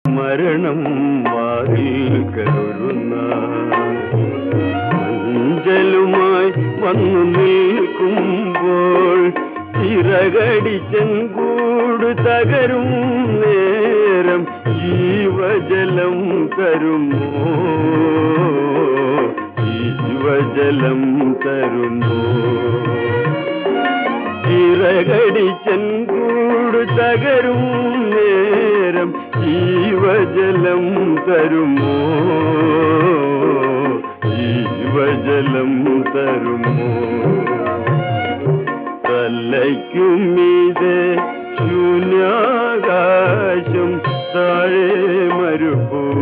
മരണം വാതിൽ കരുന്ന മഞ്ചലുമായി വന്നു നിൽക്കുമ്പോൾ ചിറകടിച്ചെങ്കൂട് തകരും നേരം ജീവജലം തരുമോ, ജീവജലം തരുമോ? ചിറകടിച്ചെങ്കൂട് തകരും നേരം ജീവജലം തരുമോ, ജീവജലം തരുമോ? തലയ്ക്കുമീതെ ശൂന്യാകാശം, താഴെ മരുഭൂമി.